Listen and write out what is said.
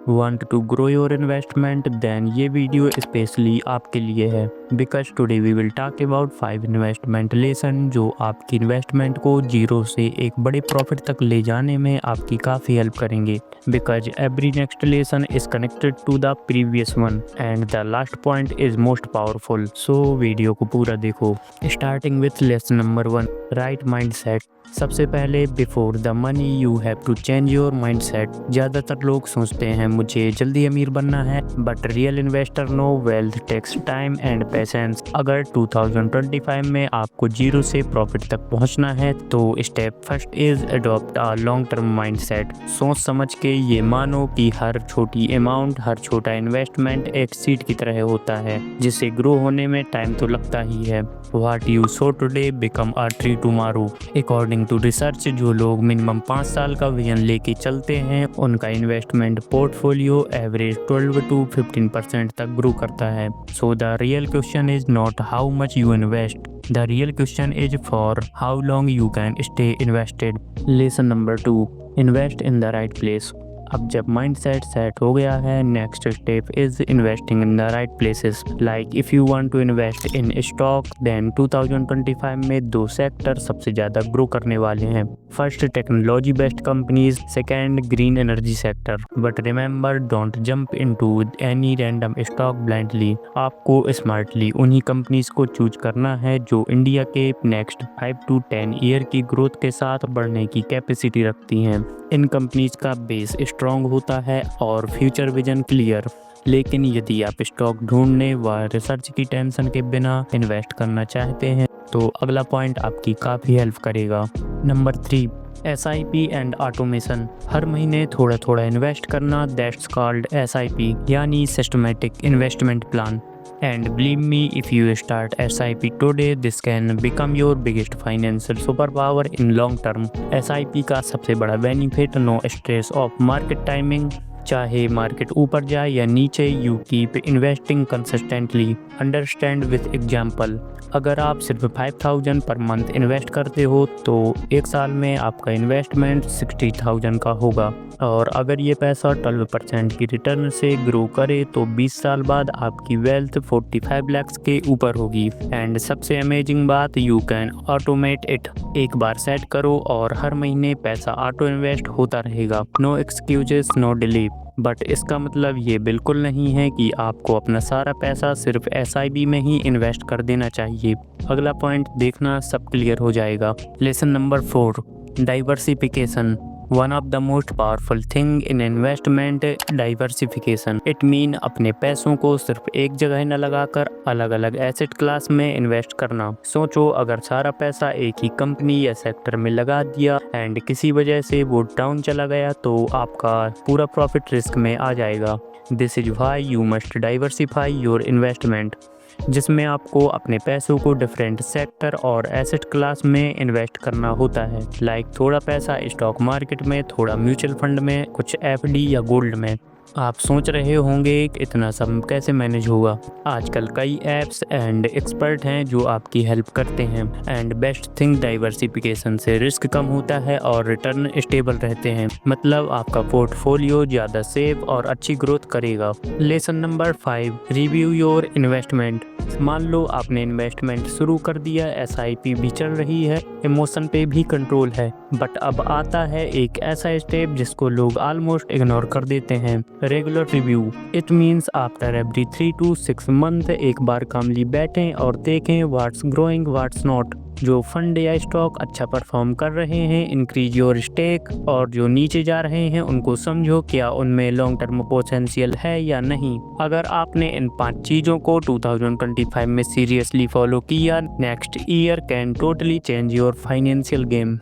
Want to grow your investment? Then ये video specially आपके लिए है because today we will talk about 5 investment lesson जो आपकी इन्वेस्टमेंट को जीरो से एक बड़े प्रॉफिट तक ले जाने में आपकी काफ़ी हेल्प करेंगे because every next lesson is connected to the previous one and the last point is most powerful. So video को पूरा देखो। Starting with lesson number 1, right mindset. सबसे पहले before the money you have to change your mindset. ज़्यादातर लोग सोचते हैं मुझे जल्दी अमीर बनना है, but real investor know wealth takes time and patience. अगर 2025 में आपको जीरो से प्रॉफिट तक पहुंचना है तो step first is adopt a long term mindset. सोच समझ के ये मानो कि हर छोटी अमाउंट, हर छोटा इन्वेस्टमेंट एक सीड की तरह होता है जिसे ग्रो होने में टाइम तो लगता ही है। What you sow today become a tree tomorrow. According to research, जो लोग मिनिमम 5 साल का विजन लेके चलते हैं उनका इन्वेस्टमेंट पोर्टफोलियो एवरेज 12 to 15% तक ग्रो करता है। So the real question is not how much you invest, the real question is for how long you can stay invested. Lesson number 2, invest in the right place. अब जब mindset set हो गया है, next step is investing in the right places. Like if you want to invest in stock, then 2025 में 2 sector सबसे ज़्यादा grow करने वाले हैं। First, technology based companies, second green energy sector. But remember, don't jump into any random stock blindly. आपको smartly उन्हीं companies को choose करना है जो इंडिया के नेक्स्ट 5 to 10 ईयर की ग्रोथ के साथ बढ़ने की कैपेसिटी रखती हैं। इन कंपनीज का बेस स्ट्रॉन्ग होता है और फ्यूचर विजन क्लियर। लेकिन यदि आप स्टॉक ढूंढने व रिसर्च की टेंशन के बिना इन्वेस्ट करना चाहते हैं तो अगला पॉइंट आपकी काफ़ी हेल्प करेगा। Number 3, SIP and automation. हर महीने थोड़ा थोड़ा इन्वेस्ट करना, दैट्स कॉल्ड SIP यानी systematic investment plan. And believe me, if you start SIP today, this can become your biggest financial superpower in long term. SIP का सबसे बड़ा benefit, no stress of market timing. चाहे market ऊपर जाए या नीचे, you keep investing consistently. Understand with example, अगर आप सिर्फ 5000 पर मंथ इन्वेस्ट करते हो तो एक साल में आपका इन्वेस्टमेंट 60,000 का होगा, और अगर ये पैसा 12% की रिटर्न से ग्रो करे तो 20 साल बाद आपकी वेल्थ 45 लाख के ऊपर होगी। एंड सबसे अमेजिंग बात, यू कैन ऑटोमेट इट। एक बार सेट करो और हर महीने पैसा ऑटो इन्वेस्ट होता रहेगा। No excuses, no delay. But इसका मतलब ये बिल्कुल नहीं है कि आपको अपना सारा पैसा सिर्फ SIP में ही इन्वेस्ट कर देना चाहिए। अगला पॉइंट देखना, सब क्लियर हो जाएगा। Lesson number 4, diversification. One of the most powerful thing in investment, diversification. It mean अपने पैसों को सिर्फ एक जगह न लगाकर अलग अलग एसेट क्लास में इन्वेस्ट करना। सोचो, अगर सारा पैसा एक ही कंपनी या सेक्टर में लगा दिया एंड किसी वजह से वो डाउन चला गया तो आपका पूरा प्रॉफिट रिस्क में आ जाएगा। This is why you must diversify your investment, जिसमें आपको अपने पैसों को डिफरेंट सेक्टर और एसेट क्लास में इन्वेस्ट करना होता है। लाइक थोड़ा पैसा स्टॉक मार्केट में, थोड़ा म्यूचुअल फंड में, कुछ FD या गोल्ड में। आप सोच रहे होंगे कि इतना सब कैसे मैनेज होगा। आजकल कई ऐप्स एंड एक्सपर्ट हैं जो आपकी हेल्प करते हैं। एंड बेस्ट थिंग, डाइवर्सिफिकेशन से रिस्क कम होता है और रिटर्न स्टेबल रहते हैं। मतलब आपका पोर्टफोलियो ज़्यादा सेफ और अच्छी ग्रोथ करेगा। Lesson number 5, review your investment. मान लो आपने इन्वेस्टमेंट शुरू कर दिया, SIP भी चल रही है, इमोशन पे भी कंट्रोल है, बट अब आता है एक ऐसा स्टेप जिसको लोग ऑलमोस्ट इग्नोर कर देते हैं, regular review. It means after every 3 to 6 month एक बार कामली बैठें और देखें व्हाट्स ग्रोइंग, व्हाट्स नॉट। जो फंड या स्टॉक अच्छा परफॉर्म कर रहे हैं, इंक्रीज योर स्टेक, और जो नीचे जा रहे हैं उनको समझो क्या उनमें लॉन्ग टर्म पोटेंशियल है या नहीं। अगर आपने इन 5 चीज़ों को 2025 में सीरियसली फॉलो किया, next year can totally change your financial game.